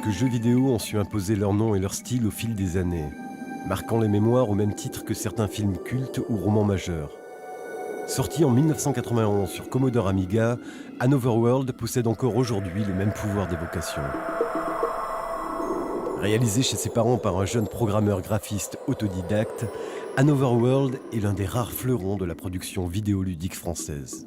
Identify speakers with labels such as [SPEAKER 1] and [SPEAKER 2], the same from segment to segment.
[SPEAKER 1] quelques jeux vidéo ont su imposer leur nom et leur style au fil des années, marquant les mémoires au même titre que certains films cultes ou romans majeurs. Sorti en 1991 sur Commodore Amiga, Another World possède encore aujourd'hui les mêmes pouvoirs d'évocation. Réalisé chez ses parents par un jeune programmeur graphiste autodidacte, Another World est l'un des rares fleurons de la production vidéoludique française.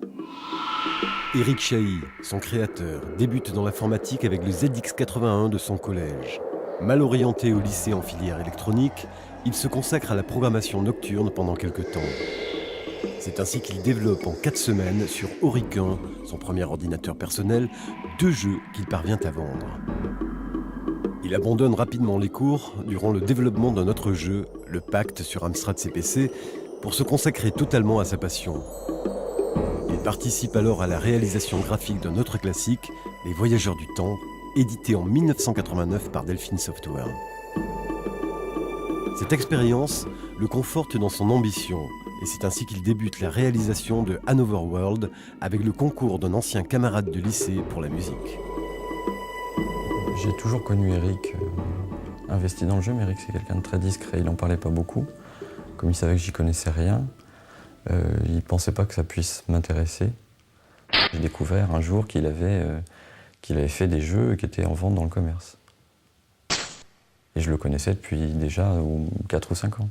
[SPEAKER 1] Éric Chahi, son créateur, débute dans l'informatique avec le ZX81 de son collège. Mal orienté au lycée en filière électronique, il se consacre à la programmation nocturne pendant quelques temps. C'est ainsi qu'il développe en 4 semaines sur Auric-1, son premier ordinateur personnel, 2 jeux qu'il parvient à vendre. Il abandonne rapidement les cours durant le développement d'un autre jeu, le Pacte sur Amstrad CPC, pour se consacrer totalement à sa passion. Il participe alors à la réalisation graphique d'un autre classique, Les Voyageurs du Temps, édité en 1989 par Delphine Software. Cette expérience le conforte dans son ambition, et c'est ainsi qu'il débute la réalisation de Another World avec le concours d'un ancien camarade de lycée pour la musique.
[SPEAKER 2] J'ai toujours connu Éric investi dans le jeu, mais Éric c'est quelqu'un de très discret, il n'en parlait pas beaucoup. Comme il savait que j'y connaissais rien, il ne pensait pas que ça puisse m'intéresser. J'ai découvert un jour qu'il avait fait des jeux qui étaient en vente dans le commerce. Et je le connaissais depuis déjà 4 ou 5 ans.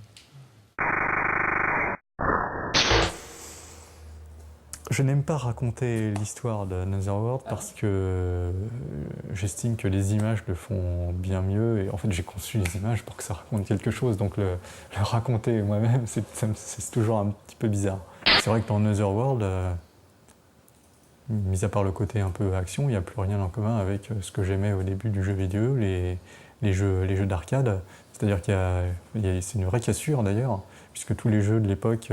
[SPEAKER 3] Je n'aime pas raconter l'histoire d'Another World parce que j'estime que les images le font bien mieux. Et en fait, j'ai conçu les images pour que ça raconte quelque chose. Donc le raconter moi-même, c'est toujours un petit peu bizarre. C'est vrai que dans Another World, mis à part le côté un peu action, il n'y a plus rien en commun avec ce que j'aimais au début du jeu vidéo, les jeux d'arcade. C'est-à-dire c'est une vraie cassure d'ailleurs, puisque tous les jeux de l'époque,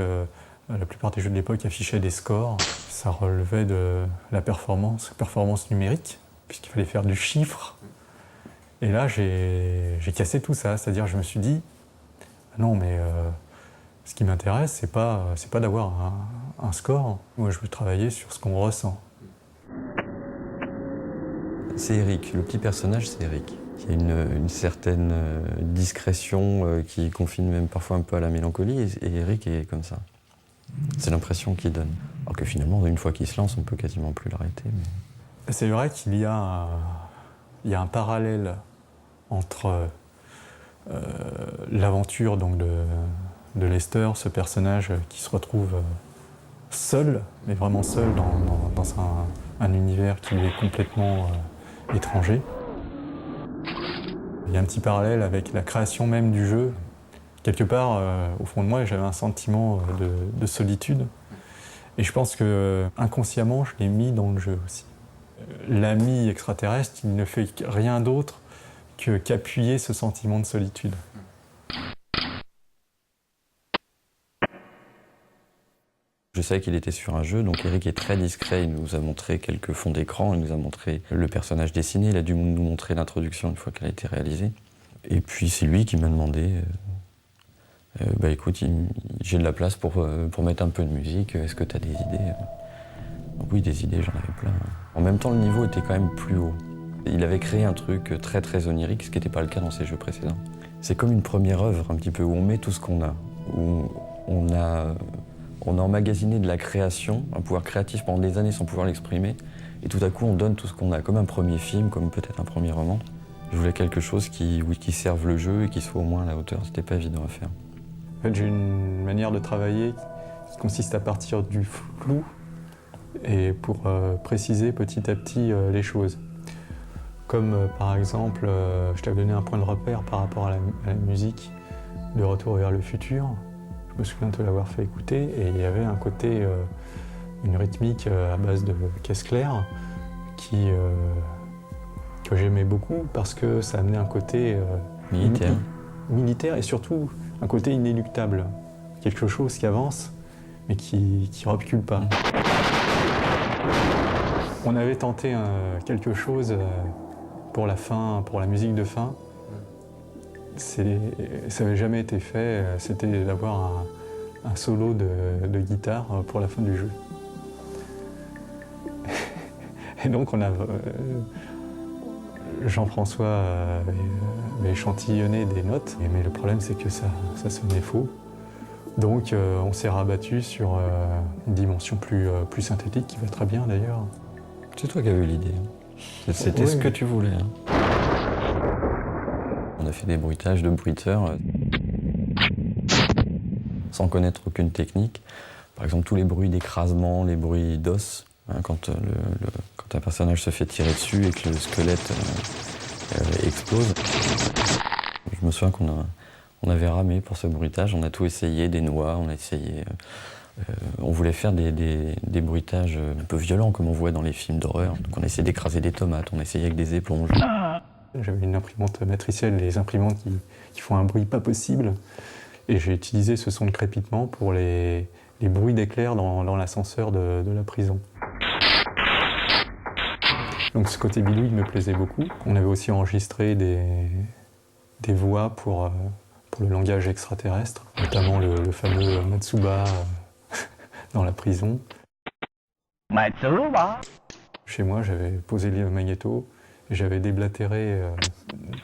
[SPEAKER 3] la plupart des jeux de l'époque affichaient des scores. Ça relevait de la performance numérique, puisqu'il fallait faire du chiffre. Et là, j'ai cassé tout ça. C'est-à-dire, je me suis dit, non, mais ce qui m'intéresse, c'est pas d'avoir un score. Moi, je veux travailler sur ce qu'on ressent.
[SPEAKER 2] C'est Éric, le petit personnage, c'est Éric. Il y a une certaine discrétion qui confine même parfois un peu à la mélancolie, et Éric est comme ça. C'est l'impression qu'il donne. Alors que finalement, une fois qu'il se lance, on peut quasiment plus l'arrêter. Mais...
[SPEAKER 3] C'est vrai qu'il y a un parallèle entre l'aventure donc de Lester, ce personnage qui se retrouve seul, mais vraiment seul dans un univers qui lui est complètement étranger. Il y a un petit parallèle avec la création même du jeu. Quelque part, au fond de moi, j'avais un sentiment de solitude. Et je pense que inconsciemment, je l'ai mis dans le jeu aussi. L'ami extraterrestre, il ne fait rien d'autre qu'appuyer ce sentiment de solitude.
[SPEAKER 2] Je savais qu'il était sur un jeu, donc Éric est très discret. Il nous a montré quelques fonds d'écran, il nous a montré le personnage dessiné, il a dû nous montrer l'introduction une fois qu'elle a été réalisée. Et puis c'est lui qui m'a demandé... bah écoute, j'ai de la place pour mettre un peu de musique, est-ce que tu as des idées? Oui, des idées, j'en avais plein. En même temps, le niveau était quand même plus haut. Il avait créé un truc très très onirique, ce qui n'était pas le cas dans ses jeux précédents. C'est comme une première œuvre, un petit peu, où on met tout ce qu'on a, où on a emmagasiné de la création, un pouvoir créatif pendant des années sans pouvoir l'exprimer, et tout à coup on donne tout ce qu'on a, comme un premier film, comme peut-être un premier roman. Je voulais quelque chose qui serve le jeu et qui soit au moins à la hauteur, c'était pas évident à faire.
[SPEAKER 3] En fait, j'ai une manière de travailler qui consiste à partir du flou et pour préciser petit à petit les choses. Comme par exemple, je t'avais donné un point de repère par rapport à la musique de Retour vers le futur. Je me souviens de te l'avoir fait écouter et il y avait un côté, une rythmique à base de caisse claire que j'aimais beaucoup parce que ça amenait un côté militaire et surtout un côté inéluctable, quelque chose qui avance mais qui recule pas. On avait tenté quelque chose pour la fin, pour la musique de fin. Ça n'avait jamais été fait, c'était d'avoir un solo de guitare pour la fin du jeu. Et donc Jean-François avait échantillonné des notes, mais le problème c'est que ça sonnait faux. Donc on s'est rabattu sur une dimension plus synthétique qui va très bien d'ailleurs.
[SPEAKER 2] C'est toi qui as eu l'idée. C'était ce que tu voulais. On a fait des bruitages de bruiteurs sans connaître aucune technique. Par exemple, tous les bruits d'écrasement, les bruits d'os, quand un personnage se fait tirer dessus et que le squelette explose. Je me souviens qu'on avait ramé pour ce bruitage, on a tout essayé, des noix, on a essayé... on voulait faire des bruitages un peu violents, comme on voit dans les films d'horreur. Donc on a essayé d'écraser des tomates, on a essayé avec des éponges.
[SPEAKER 3] J'avais une imprimante matricielle, les imprimantes qui font un bruit pas possible. Et j'ai utilisé ce son de crépitement pour les bruits d'éclairs dans l'ascenseur de la prison. Donc ce côté bidouille me plaisait beaucoup. On avait aussi enregistré des voix pour le langage extraterrestre, notamment le fameux Matsuba dans la prison.
[SPEAKER 4] Matsuba.
[SPEAKER 3] Chez moi, j'avais posé le magnéto et j'avais déblatéré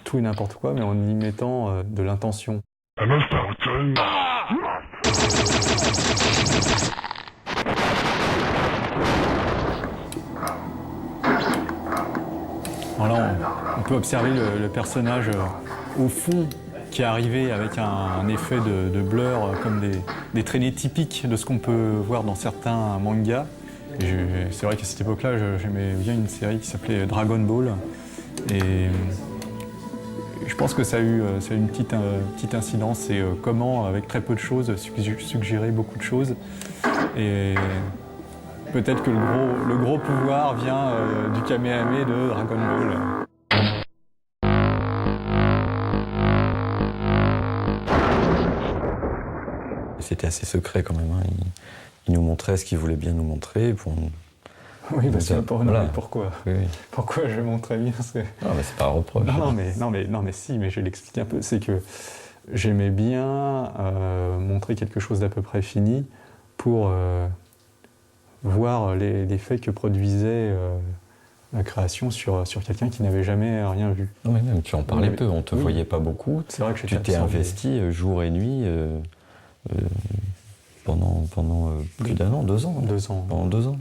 [SPEAKER 3] tout et n'importe quoi, mais en y mettant de l'intention. Alors là, on peut observer le personnage au fond qui est arrivé avec un effet de blur comme des traînées typiques de ce qu'on peut voir dans certains mangas. C'est vrai qu'à cette époque-là, j'aimais bien une série qui s'appelait Dragon Ball. Et je pense que ça a eu une petite incidence. Et comment, avec très peu de choses, suggérer beaucoup de choses. Et peut-être que le gros pouvoir vient du Kamehameha de Dragon Ball.
[SPEAKER 2] C'était assez secret quand même. Il nous montrait ce qu'il voulait bien nous montrer.
[SPEAKER 3] Oui, parce que
[SPEAKER 2] voilà.
[SPEAKER 3] Pourquoi
[SPEAKER 2] Oui.
[SPEAKER 3] Pourquoi je montrais bien
[SPEAKER 2] Non, mais c'est pas un reproche.
[SPEAKER 3] Non, mais si, mais je vais l'expliquer un peu. C'est que j'aimais bien montrer quelque chose d'à peu près fini pour voir l'effet que produisait la création sur quelqu'un qui n'avait jamais rien vu.
[SPEAKER 2] Oui, même tu en parlais peu, on te voyait pas beaucoup.
[SPEAKER 3] C'est vrai que
[SPEAKER 2] tu t'es investi jour et nuit pendant plus d'un an, 2 ans.
[SPEAKER 3] 2 ans.
[SPEAKER 2] Pendant 2 ans.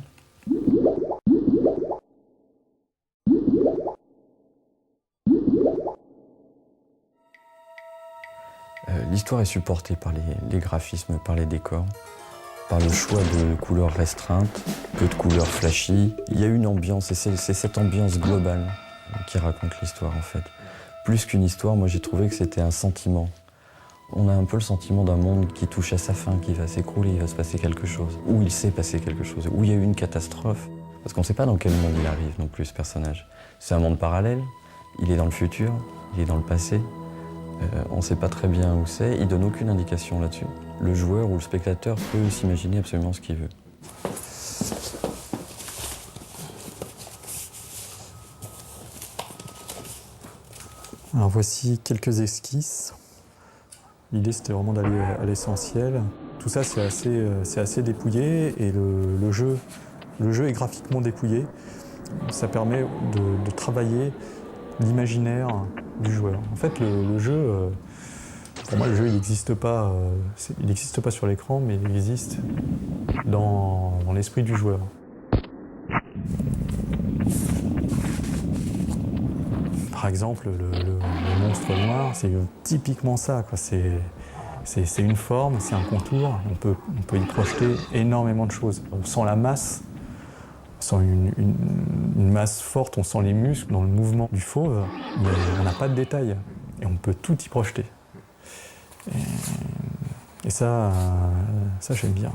[SPEAKER 2] L'histoire est supportée par les graphismes, par les décors, par le choix de couleurs restreintes, peu de couleurs flashy. Il y a une ambiance, et c'est cette ambiance globale qui raconte l'histoire en fait. Plus qu'une histoire, moi j'ai trouvé que c'était un sentiment. On a un peu le sentiment d'un monde qui touche à sa fin, qui va s'écrouler, il va se passer quelque chose, où il s'est passé quelque chose, où il y a eu une catastrophe. Parce qu'on ne sait pas dans quel monde il arrive non plus, ce personnage. C'est un monde parallèle, il est dans le futur, il est dans le passé. On ne sait pas très bien où c'est, il donne aucune indication là-dessus. Le joueur ou le spectateur peut s'imaginer absolument ce qu'il veut.
[SPEAKER 3] Alors voici quelques esquisses. L'idée c'était vraiment d'aller à l'essentiel. Tout ça c'est assez dépouillé et le jeu est graphiquement dépouillé. Ça permet de travailler l'imaginaire du joueur. En fait le jeu, pour moi le jeu il n'existe pas sur l'écran, mais il existe dans l'esprit du joueur. Par exemple, le monstre noir, c'est typiquement ça, quoi. C'est une forme, c'est un contour, on peut y projeter énormément de choses. On sent la masse, on sent une masse forte, on sent les muscles dans le mouvement du fauve, mais on n'a pas de détails, et on peut tout y projeter. Et ça j'aime bien.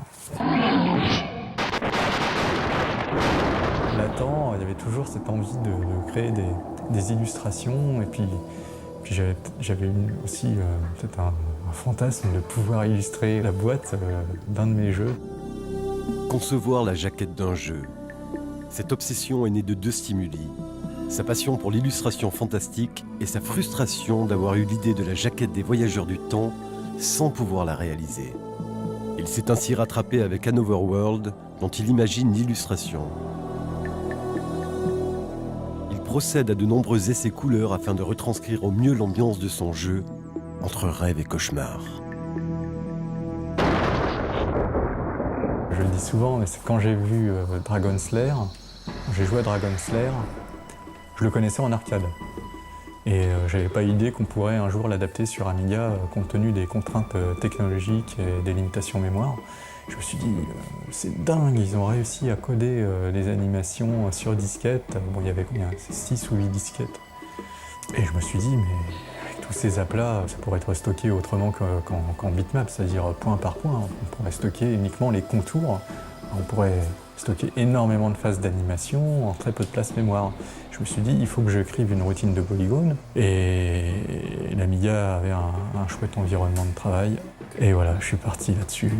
[SPEAKER 3] Latent, il y avait toujours cette envie de créer des illustrations, et puis j'avais aussi peut-être un fantasme de pouvoir illustrer la boîte d'un de mes jeux.
[SPEAKER 1] Concevoir la jaquette d'un jeu. Cette obsession est née de 2 stimuli. Sa passion pour l'illustration fantastique et sa frustration d'avoir eu l'idée de la jaquette des Voyageurs du Temps sans pouvoir la réaliser. Il s'est ainsi rattrapé avec Another World, dont il imagine l'illustration. Il procède à de nombreux essais couleurs afin de retranscrire au mieux l'ambiance de son jeu, entre rêve et cauchemar.
[SPEAKER 3] Je le dis souvent, mais c'est quand j'ai vu Dragon Slayer, j'ai joué à Dragon Slayer, je le connaissais en arcade. Et j'avais pas idée qu'on pourrait un jour l'adapter sur Amiga compte tenu des contraintes technologiques et des limitations mémoire. Je me suis dit, c'est dingue, ils ont réussi à coder des animations sur disquette. Bon, il y avait combien? 6 ou 8 disquettes. Et je me suis dit, mais avec tous ces aplats, ça pourrait être stocké autrement qu'en bitmap, c'est-à-dire point par point. On pourrait stocker uniquement les contours. On pourrait stocker énormément de phases d'animation en très peu de place mémoire. Je me suis dit, il faut que j'écrive une routine de polygones. Et l'Amiga avait un chouette environnement de travail. Et voilà, je suis parti là-dessus.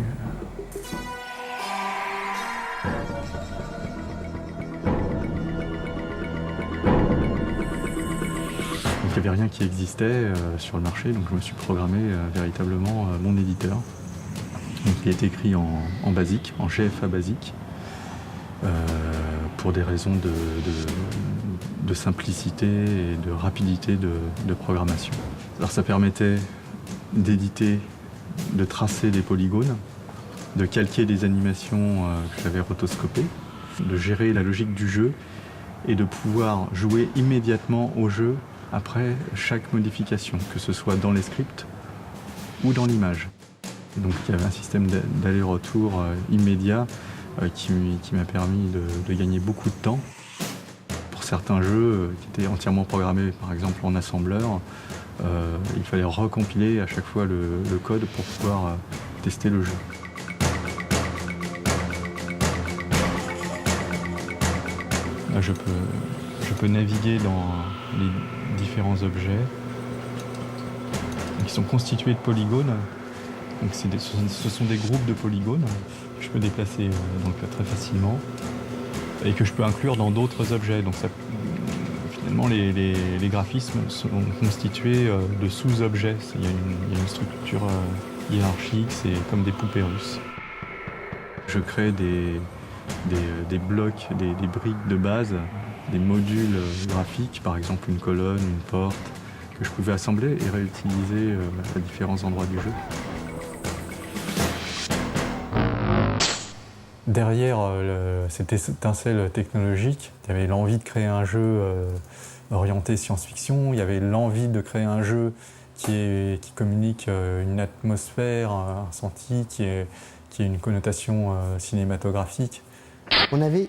[SPEAKER 3] Donc, il n'y avait rien qui existait sur le marché, donc je me suis programmé véritablement mon éditeur. Donc, il est écrit en basique, en GFA basique, pour des raisons de simplicité et de rapidité de programmation. Alors ça permettait d'éditer, de tracer des polygones, de calquer des animations que j'avais rotoscopées, de gérer la logique du jeu et de pouvoir jouer immédiatement au jeu après chaque modification, que ce soit dans les scripts ou dans l'image. Donc il y avait un système d'aller-retour immédiat qui m'a permis de gagner beaucoup de temps. Pour certains jeux qui étaient entièrement programmés, par exemple en assembleur, il fallait recompiler à chaque fois le code pour pouvoir tester le jeu. Là, je peux naviguer dans les différents objets qui sont constitués de polygones. Donc ce sont des groupes de polygones que je peux déplacer donc, très facilement et que je peux inclure dans d'autres objets. Donc ça, finalement, les graphismes sont constitués de sous-objets. Il y a une structure hiérarchique, c'est comme des poupées russes. Je crée des blocs, des briques de base, des modules graphiques, par exemple une colonne, une porte, que je pouvais assembler et réutiliser à différents endroits du jeu. Derrière cette étincelle technologique, il y avait l'envie de créer un jeu orienté science-fiction, il y avait l'envie de créer un jeu qui communique une atmosphère, un ressenti, qui ait une connotation cinématographique.
[SPEAKER 4] On n'avait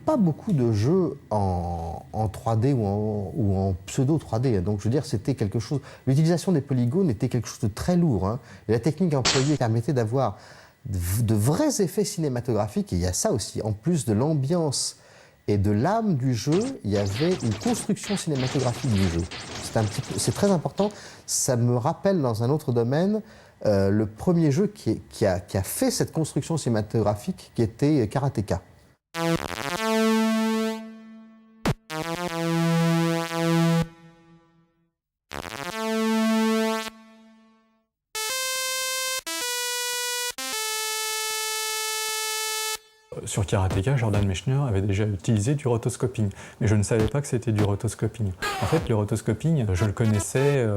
[SPEAKER 4] pas beaucoup de jeux en 3D ou en pseudo 3D. Donc, je veux dire, c'était quelque chose. L'utilisation des polygones était quelque chose de très lourd. Hein, et la technique employée permettait d'avoir de vrais effets cinématographiques. Et il y a ça aussi. En plus de l'ambiance et de l'âme du jeu, il y avait une construction cinématographique du jeu. C'est très important. Ça me rappelle, dans un autre domaine, le premier jeu qui a fait cette construction cinématographique, qui était Karateka.
[SPEAKER 3] Sur Karateka, Jordan Mechner avait déjà utilisé du rotoscoping, mais je ne savais pas que c'était du rotoscoping. En fait, le rotoscoping, je le connaissais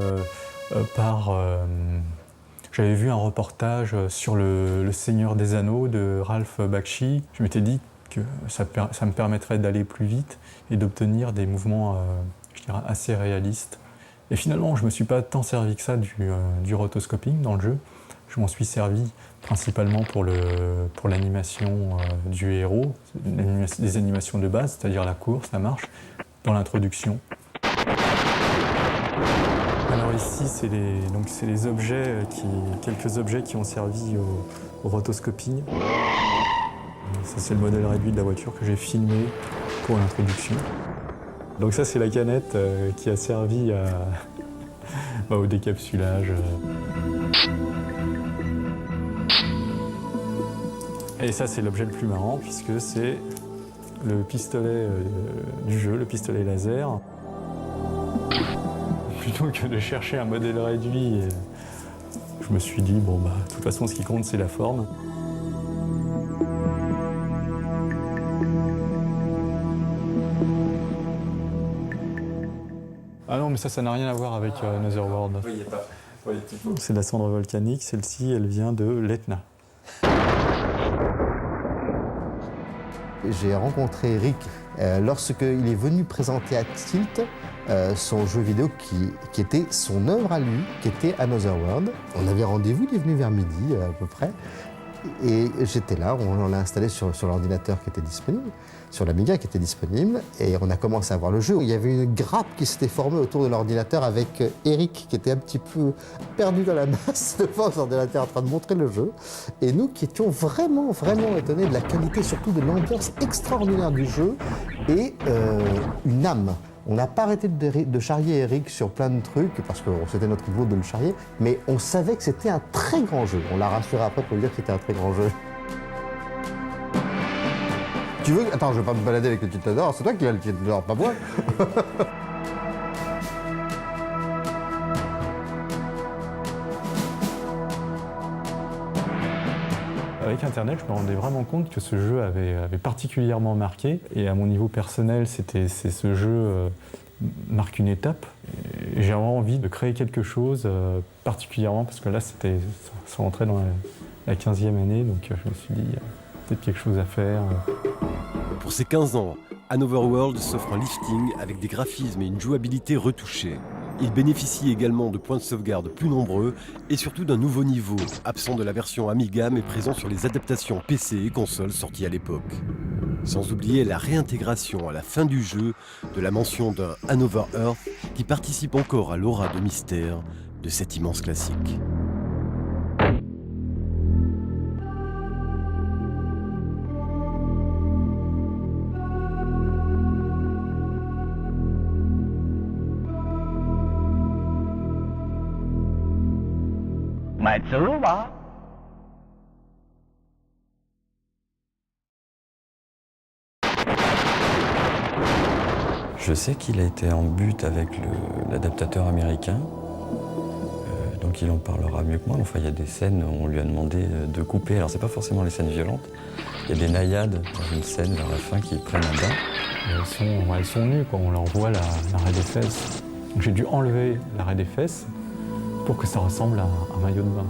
[SPEAKER 3] j'avais vu un reportage sur le Seigneur des Anneaux de Ralph Bakshi. Je m'étais dit que ça me permettrait d'aller plus vite et d'obtenir des mouvements je dirais, assez réalistes. Et finalement, je ne me suis pas tant servi que ça du rotoscoping dans le jeu. Je m'en suis servi principalement pour l'animation du héros, des animations de base, c'est-à-dire la course, la marche, dans l'introduction. Alors ici, c'est les objets quelques objets qui ont servi au rotoscoping. Ça, c'est le modèle réduit de la voiture que j'ai filmé pour l'introduction. Donc ça, c'est la canette qui a servi au décapsulage. Et ça, c'est l'objet le plus marrant, puisque c'est le pistolet du jeu, le pistolet laser. Plutôt que de chercher un modèle réduit, je me suis dit, de toute façon, ce qui compte, c'est la forme. Ah non, mais ça n'a rien à voir avec Another World. C'est de la cendre volcanique, celle-ci, elle vient de l'Etna.
[SPEAKER 4] J'ai rencontré Eric lorsqu'il est venu présenter à Tilt son jeu vidéo qui était son œuvre à lui, qui était Another World. On avait rendez-vous, il est venu vers midi à peu près. Et j'étais là, on l'a installé sur l'ordinateur qui était disponible, sur l'Amiga qui était disponible, et on a commencé à voir le jeu. Il y avait une grappe qui s'était formée autour de l'ordinateur avec Eric qui était un petit peu perdu dans la masse devant l'ordinateur en train de montrer le jeu. Et nous qui étions vraiment, vraiment étonnés de la qualité, surtout de l'ambiance extraordinaire du jeu et une âme. On n'a pas arrêté de charrier Eric sur plein de trucs, parce que c'était notre boulot de le charrier, mais on savait que c'était un très grand jeu. On l'a rassuré après pour lui dire que c'était un très grand jeu. Tu veux... Attends, je vais pas me balader avec le titre d'or, c'est toi qui as le titre d'or, pas moi.
[SPEAKER 3] Avec Internet, je me rendais vraiment compte que ce jeu avait particulièrement marqué. Et à mon niveau personnel, ce jeu marque une étape. Et j'ai vraiment envie de créer quelque chose particulièrement, parce que là, ça rentrait dans la 15e année, donc je me suis dit, peut-être quelque chose à faire.
[SPEAKER 1] Pour ses 15 ans, Another World s'offre un lifting avec des graphismes et une jouabilité retouchée. Il bénéficie également de points de sauvegarde plus nombreux et surtout d'un nouveau niveau, absent de la version Amiga mais présent sur les adaptations PC et consoles sorties à l'époque. Sans oublier la réintégration à la fin du jeu de la mention d'un Another Earth qui participe encore à l'aura de mystère de cet immense classique.
[SPEAKER 2] Je sais qu'il a été en but avec l'adaptateur américain, donc il en parlera mieux que moi. Enfin, il y a des scènes où on lui a demandé de couper. Alors, c'est pas forcément les scènes violentes. Il y a des naïades dans une scène vers la fin qui prennent un bain.
[SPEAKER 3] Elles sont nues, quoi. On leur voit l'arrêt des fesses. Donc j'ai dû enlever l'arrêt des fesses pour que ça ressemble à un maillot de bain.